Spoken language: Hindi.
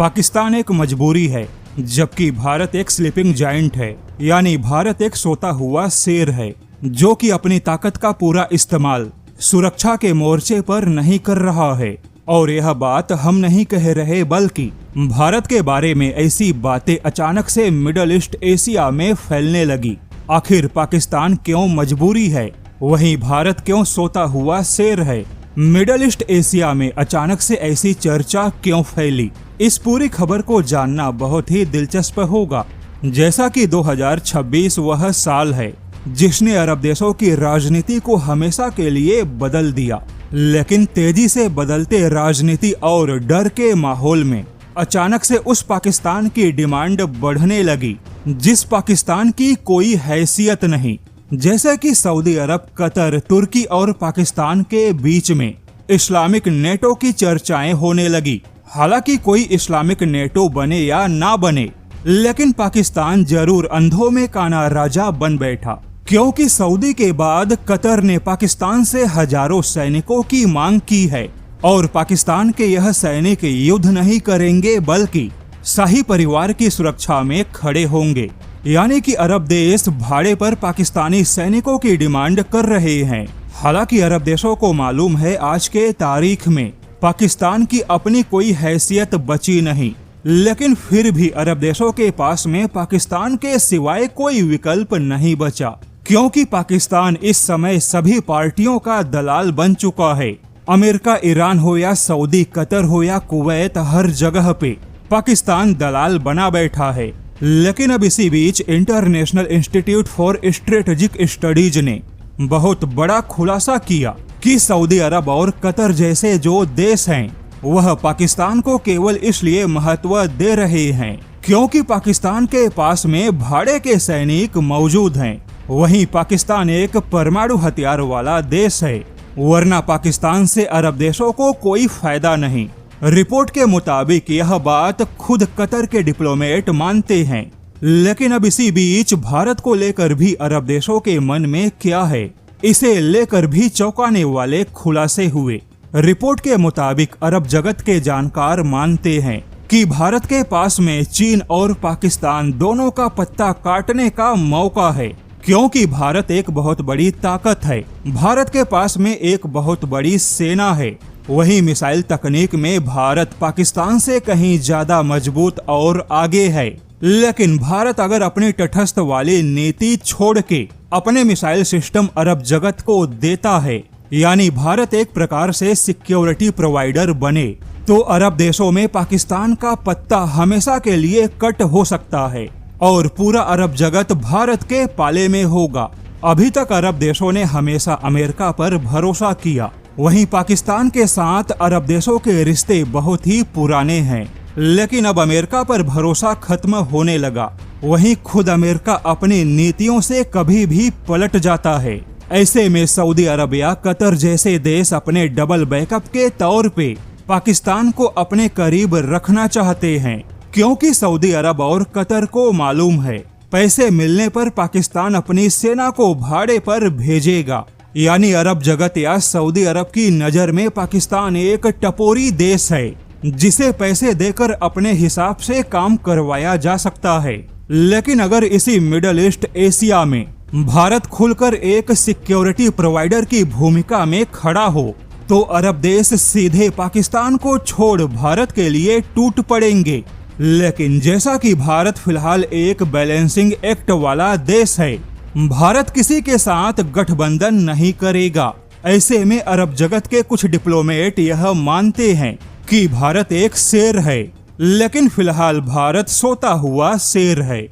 पाकिस्तान एक मजबूरी है, जबकि भारत एक स्लीपिंग जायंट है। यानी भारत एक सोता हुआ शेर है जो कि अपनी ताकत का पूरा इस्तेमाल सुरक्षा के मोर्चे पर नहीं कर रहा है। और यह बात हम नहीं कह रहे, बल्कि भारत के बारे में ऐसी बातें अचानक से मिडल ईस्ट एशिया में फैलने लगी। आखिर पाकिस्तान क्यों मजबूरी है, वहीं भारत क्यों सोता हुआ शेर है? मिडल ईस्ट एशिया में अचानक से ऐसी चर्चा क्यों फैली? इस पूरी खबर को जानना बहुत ही दिलचस्प होगा। जैसा कि 2026 वह साल है जिसने अरब देशों की राजनीति को हमेशा के लिए बदल दिया। लेकिन तेजी से बदलते राजनीति और डर के माहौल में अचानक से उस पाकिस्तान की डिमांड बढ़ने लगी जिस पाकिस्तान की कोई हैसियत नहीं। जैसे कि सऊदी अरब, कतर, तुर्की और पाकिस्तान के बीच में इस्लामिक नेटो की चर्चाएं होने लगी। हालांकि कोई इस्लामिक नेटो बने या ना बने, लेकिन पाकिस्तान जरूर अंधों में काना राजा बन बैठा, क्योंकि सऊदी के बाद कतर ने पाकिस्तान से हजारों सैनिकों की मांग की है। और पाकिस्तान के यह सैनिक युद्ध नहीं करेंगे, बल्कि शाही परिवार की सुरक्षा में खड़े होंगे। यानी कि अरब देश भाड़े पर पाकिस्तानी सैनिकों की डिमांड कर रहे हैं। हालांकि अरब देशों को मालूम है आज के तारीख में पाकिस्तान की अपनी कोई हैसियत बची नहीं, लेकिन फिर भी अरब देशों के पास में पाकिस्तान के सिवाय कोई विकल्प नहीं बचा, क्योंकि पाकिस्तान इस समय सभी पार्टियों का दलाल बन चुका है। अमेरिका, ईरान हो या सऊदी, कतर हो या कुवैत, हर जगह पे पाकिस्तान दलाल बना बैठा है। लेकिन अब इसी बीच international institute for strategic studies ने बहुत बड़ा खुलासा किया कि सऊदी अरब और कतर जैसे जो देश हैं वह पाकिस्तान को केवल इसलिए महत्व दे रहे हैं क्योंकि पाकिस्तान के पास में भाड़े के सैनिक मौजूद हैं। वहीं पाकिस्तान एक परमाणु हथियार वाला देश है, वरना पाकिस्तान से अरब देशों को कोई फायदा नहीं। रिपोर्ट के मुताबिक यह बात खुद कतर के डिप्लोमेट मानते हैं। लेकिन अब इसी बीच भारत को लेकर भी अरब देशों के मन में क्या है, इसे लेकर भी चौंकाने वाले खुलासे हुए। रिपोर्ट के मुताबिक अरब जगत के जानकार मानते हैं कि भारत के पास में चीन और पाकिस्तान दोनों का पत्ता काटने का मौका है, क्योंकि भारत एक बहुत बड़ी ताकत है। भारत के पास में एक बहुत बड़ी सेना है। वहीं मिसाइल तकनीक में भारत पाकिस्तान से कहीं ज्यादा मजबूत और आगे है। लेकिन भारत अगर अपनी तटस्थ वाली नीति छोड़ के अपने मिसाइल सिस्टम अरब जगत को देता है, यानी भारत एक प्रकार से सिक्योरिटी प्रोवाइडर बने, तो अरब देशों में पाकिस्तान का पत्ता हमेशा के लिए कट हो सकता है और पूरा अरब जगत भारत के पाले में होगा। अभी तक अरब देशों ने हमेशा अमेरिका पर भरोसा किया। वहीं पाकिस्तान के साथ अरब देशों के रिश्ते बहुत ही पुराने हैं, लेकिन अब अमेरिका पर भरोसा खत्म होने लगा। वहीं खुद अमेरिका अपनी नीतियों से कभी भी पलट जाता है। ऐसे में सऊदी अरब या कतर जैसे देश अपने डबल बैकअप के तौर पे पाकिस्तान को अपने करीब रखना चाहते हैं, क्योंकि सऊदी अरब और कतर को मालूम है पैसे मिलने पर पाकिस्तान अपनी सेना को भाड़े पर भेजेगा। यानी अरब जगत या सऊदी अरब की नजर में पाकिस्तान एक टपोरी देश है जिसे पैसे देकर अपने हिसाब से काम करवाया जा सकता है। लेकिन अगर इसी मिडल ईस्ट एशिया में भारत खुलकर एक सिक्योरिटी प्रोवाइडर की भूमिका में खड़ा हो, तो अरब देश सीधे पाकिस्तान को छोड़ भारत के लिए टूट पड़ेंगे। लेकिन जैसा कि भारत फिलहाल एक बैलेंसिंग एक्ट वाला देश है, भारत किसी के साथ गठबंधन नहीं करेगा। ऐसे में अरब जगत के कुछ डिप्लोमेट यह मानते हैं कि भारत एक शेर है, लेकिन फिलहाल भारत सोता हुआ शेर है।